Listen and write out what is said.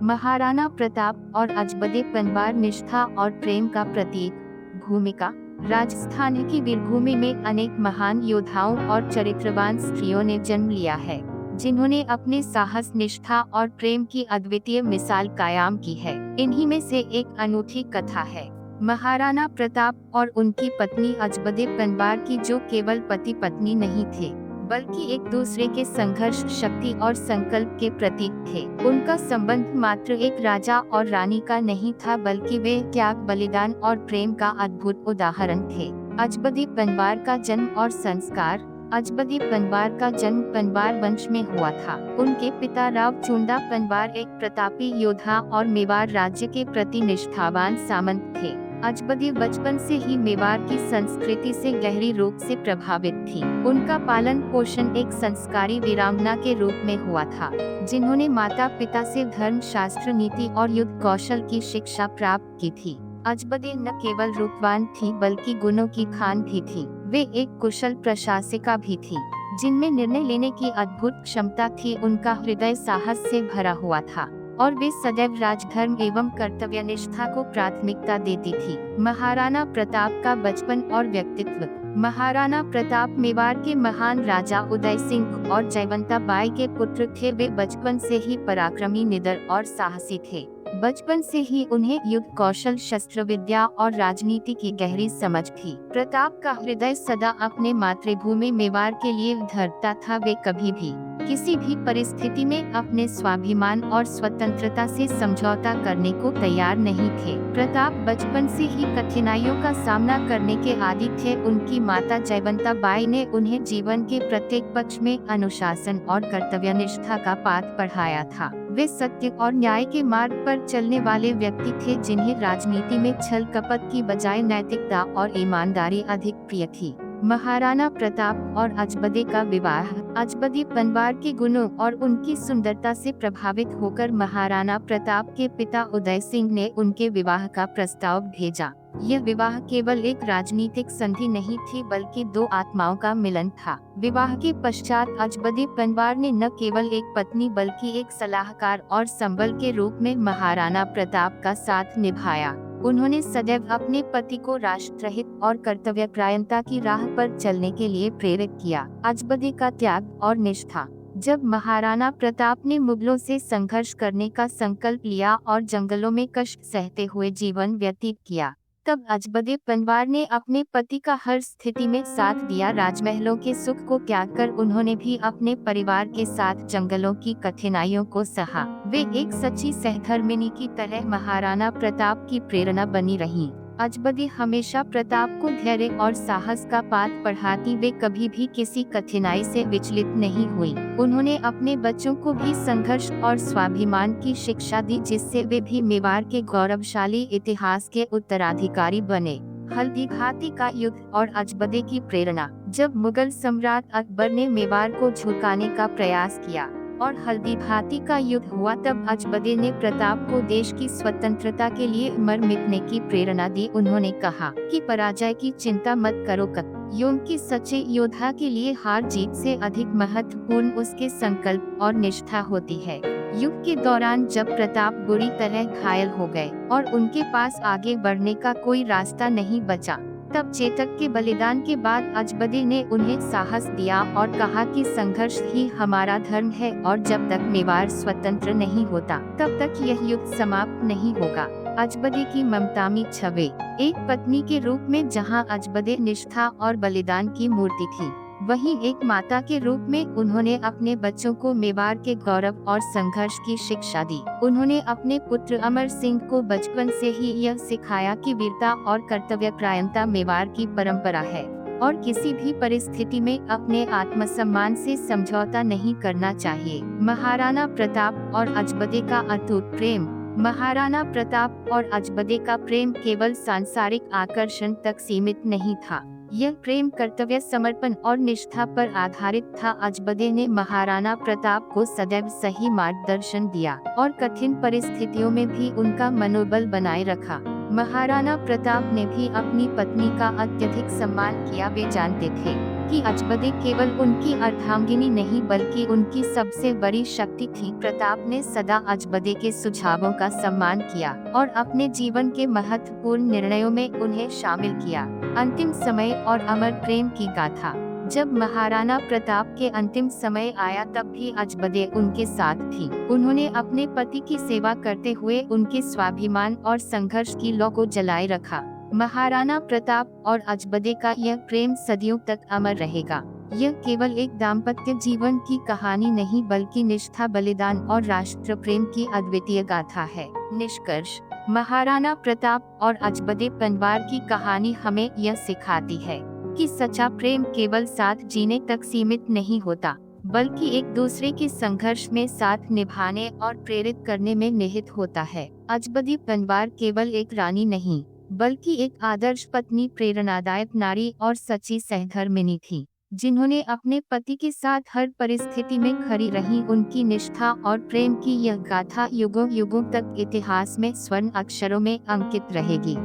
महाराणा प्रताप और अजबदे पनवार निष्ठा और प्रेम का प्रतीक। भूमिका। राजस्थान की वीरभूमि में अनेक महान योद्धाओं और चरित्रवान स्त्रियों ने जन्म लिया है, जिन्होंने अपने साहस, निष्ठा और प्रेम की अद्वितीय मिसाल कायम की है। इन्हीं में से एक अनूठी कथा है महाराणा प्रताप और उनकी पत्नी अजबदे पनवार की, जो केवल पति पत्नी नहीं थे बल्कि एक दूसरे के संघर्ष, शक्ति और संकल्प के प्रतीक थे। उनका संबंध मात्र एक राजा और रानी का नहीं था, बल्कि वे त्याग, बलिदान और प्रेम का अद्भुत उदाहरण थे। अजबदे पनवार का जन्म और संस्कार। अजबदे पनवार का जन्म पनवार वंश में हुआ था। उनके पिता राव चुंदा पनवार एक प्रतापी योद्धा और मेवाड़ राज्य के प्रति निष्ठावान सामंत थे। अजबदे बचपन से ही मेवाड़ की संस्कृति से गहरी रूप से प्रभावित थी। उनका पालन पोषण एक संस्कारी वीरांगना के रूप में हुआ था, जिन्होंने माता पिता से धर्म शास्त्र, नीति और युद्ध कौशल की शिक्षा प्राप्त की थी। अजबदे न केवल रूपवान थी बल्कि गुणों की खान भी थी। वे एक कुशल प्रशासिका भी थी, जिनमें निर्णय लेने की अद्भुत क्षमता थी। उनका हृदय साहस से भरा हुआ था और वे सदैव राजधर्म एवं कर्तव्यनिष्ठा को प्राथमिकता देती थी। महाराणा प्रताप का बचपन और व्यक्तित्व। महाराणा प्रताप मेवाड़ के महान राजा उदय सिंह और जयवंता बाई के पुत्र थे। वे बचपन से ही पराक्रमी, निडर और साहसी थे। बचपन से ही उन्हें युद्ध कौशल, शस्त्र विद्या और राजनीति की गहरी समझ थी। प्रताप का हृदय सदा अपने मातृभूमि मेवाड़ के लिए धड़कता था। वे कभी भी किसी भी परिस्थिति में अपने स्वाभिमान और स्वतंत्रता से समझौता करने को तैयार नहीं थे। प्रताप बचपन से ही कठिनाइयों का सामना करने के आदी थे। उनकी माता जयवंता बाई ने उन्हें जीवन के प्रत्येक पक्ष में अनुशासन और कर्तव्यनिष्ठा का पाठ पढ़ाया था। वे सत्य और न्याय के मार्ग पर चलने वाले व्यक्ति थे, जिन्हें राजनीति में छल कपट की बजाय नैतिकता और ईमानदारी अधिक प्रिय थी। महाराणा प्रताप और अजबदे का विवाह। अजबदे पनवार के गुणों और उनकी सुंदरता से प्रभावित होकर महाराणा प्रताप के पिता उदय सिंह ने उनके विवाह का प्रस्ताव भेजा। यह विवाह केवल एक राजनीतिक संधि नहीं थी, बल्कि दो आत्माओं का मिलन था। विवाह के पश्चात अजबदे पनवार ने न केवल एक पत्नी बल्कि एक सलाहकार और संबल के रूप में महाराणा प्रताप का साथ निभाया। उन्होंने सदैव अपने पति को राष्ट्रहित और कर्तव्यपरायणता की राह पर चलने के लिए प्रेरित किया। अजबदे का त्याग और निष्ठा। जब महाराणा प्रताप ने मुगलों से संघर्ष करने का संकल्प लिया और जंगलों में कष्ट सहते हुए जीवन व्यतीत किया, तब अजबदे पनवार ने अपने पति का हर स्थिति में साथ दिया। राजमहलों के सुख को त्याग कर उन्होंने भी अपने परिवार के साथ जंगलों की कठिनाइयों को सहा। वे एक सच्ची सहधर्मिणी की तरह महाराणा प्रताप की प्रेरणा बनी रहीं। अजबदे हमेशा प्रताप को धैर्य और साहस का पाठ पढ़ाती। वे कभी भी किसी कठिनाई से विचलित नहीं हुई। उन्होंने अपने बच्चों को भी संघर्ष और स्वाभिमान की शिक्षा दी, जिससे वे भी मेवाड़ के गौरवशाली इतिहास के उत्तराधिकारी बने। हल्दी घाटी का युद्ध और अजबदे की प्रेरणा। जब मुगल सम्राट अकबर ने मेवाड़ को झुकाने का प्रयास किया और हल्दी घाटी का युद्ध हुआ, तब अजबदे ने प्रताप को देश की स्वतंत्रता के लिए मर मिटने की प्रेरणा दी। उन्होंने कहा कि पराजय की चिंता मत करो, युद्ध की सच्चे योद्धा के लिए हार जीत से अधिक महत्वपूर्ण उसके संकल्प और निष्ठा होती है। युद्ध के दौरान जब प्रताप बुरी तरह घायल हो गए और उनके पास आगे बढ़ने का कोई रास्ता नहीं बचा, तब चेतक के बलिदान के बाद अजबदे ने उन्हें साहस दिया और कहा कि संघर्ष ही हमारा धर्म है और जब तक मेवाड़ स्वतंत्र नहीं होता तब तक यह युद्ध समाप्त नहीं होगा। अजबदे की ममतामी छवि। एक पत्नी के रूप में जहां अजबदे निष्ठा और बलिदान की मूर्ति थी, वहीं एक माता के रूप में उन्होंने अपने बच्चों को मेवाड़ के गौरव और संघर्ष की शिक्षा दी। उन्होंने अपने पुत्र अमर सिंह को बचपन से ही यह सिखाया कि वीरता और कर्तव्यपरायणता मेवाड़ की परंपरा है और किसी भी परिस्थिति में अपने आत्मसम्मान से समझौता नहीं करना चाहिए। महाराणा प्रताप और अजबदे का अटूट प्रेम। महाराणा प्रताप और अजबदे का प्रेम केवल सांसारिक आकर्षण तक सीमित नहीं था। यह प्रेम कर्तव्य, समर्पण और निष्ठा पर आधारित था। अजबदे ने महाराणा प्रताप को सदैव सही मार्गदर्शन दिया और कठिन परिस्थितियों में भी उनका मनोबल बनाए रखा। महाराणा प्रताप ने भी अपनी पत्नी का अत्यधिक सम्मान किया। वे जानते थे कि अजबदे केवल उनकी अर्धांगिनी नहीं बल्कि उनकी सबसे बड़ी शक्ति थी। प्रताप ने सदा अजबदे के सुझावों का सम्मान किया और अपने जीवन के महत्वपूर्ण निर्णयों में उन्हें शामिल किया। अंतिम समय और अमर प्रेम की गाथा। जब महाराणा प्रताप के अंतिम समय आया तब भी अजबदे उनके साथ थी। उन्होंने अपने पति की सेवा करते हुए उनके स्वाभिमान और संघर्ष की लौ को जलाए रखा। महाराणा प्रताप और अजबदे का यह प्रेम सदियों तक अमर रहेगा। यह केवल एक दाम्पत्य जीवन की कहानी नहीं बल्कि निष्ठा, बलिदान और राष्ट्र प्रेम की अद्वितीय गाथा है। निष्कर्ष, महाराणा प्रताप और अजबदे परिवार की कहानी हमें यह सिखाती है कि सच्चा प्रेम केवल साथ जीने तक सीमित नहीं होता बल्कि एक दूसरे के संघर्ष में साथ निभाने और प्रेरित करने में निहित होता है। अजबदे परिवार केवल एक रानी नहीं बल्कि एक आदर्श पत्नी, प्रेरणादायक नारी और सच्ची सहधर्मिणी थी, जिन्होंने अपने पति के साथ हर परिस्थिति में खड़ी रही। उनकी निष्ठा और प्रेम की यह गाथा युगों युगों तक इतिहास में स्वर्ण अक्षरों में अंकित रहेगी।